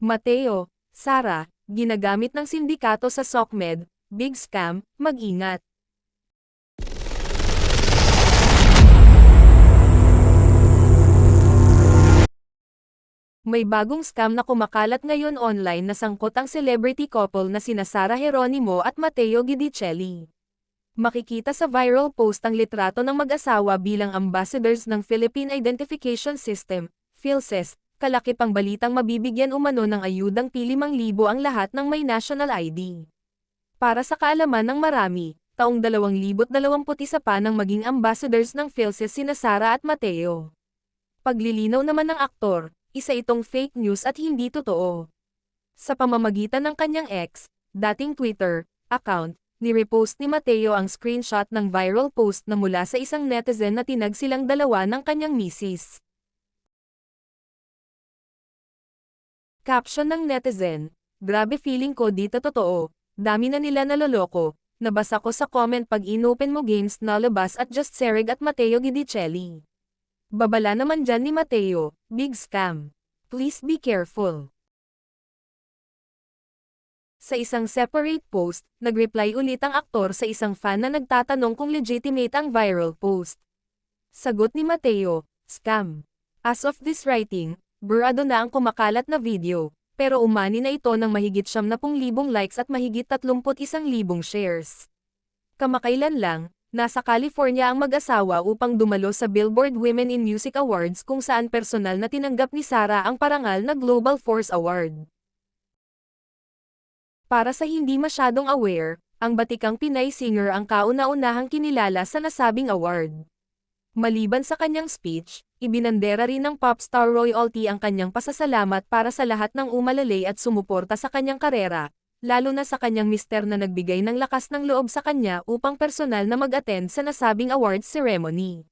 Mateo, Sara, ginagamit ng sindikato sa SOCMED, big scam, mag-ingat. May bagong scam na kumakalat ngayon online na sangkot ang celebrity couple na sina Sara Geronimo at Mateo Guidicelli. Makikita sa viral post ang litrato ng mag-asawa bilang ambassadors ng Philippine Identification System, PhilSys, kalaki pang balitang mabibigyan umano ng ayudang pi 5,000 ang lahat ng may national ID. Para sa kaalaman ng marami, taong 2021 pa nang maging ambassadors ng PhilSys sina Sara at Mateo. Paglilinaw naman ng aktor, isa itong fake news at hindi totoo. Sa pamamagitan ng kanyang ex, dating Twitter, account, ni-repost ni Mateo ang screenshot ng viral post na mula sa isang netizen na tinag silang dalawa ng kanyang misis. Caption ng netizen, "Grabe feeling ko dito totoo, dami na nila naloloko, nabasa ko sa comment pag inopen mo games Nalabas at Just Sereg at Mateo Guidicelli. Babala naman dyan ni Mateo, big scam. Please be careful." Sa isang separate post, nag-reply ulit ang aktor sa isang fan na nagtatanong kung legitimate ang viral post. Sagot ni Mateo, "Scam. As of this writing, burado na ang kumakalat na video, pero umani na ito ng mahigit 70,000 likes at mahigit 31,000 shares." Kamakailan lang, nasa California ang mag-asawa upang dumalo sa Billboard Women in Music Awards kung saan personal na tinanggap ni Sara ang parangal na Global Force Award. Para sa hindi masyadong aware, ang batikang Pinay singer ang kauna-unahang kinilala sa nasabing award. Maliban sa kanyang speech, ibinandera rin ng popstar royalty ang kanyang pasasalamat para sa lahat ng umalalay at sumuporta sa kanyang karera, lalo na sa kanyang mister na nagbigay ng lakas ng loob sa kanya upang personal na mag-attend sa nasabing awards ceremony.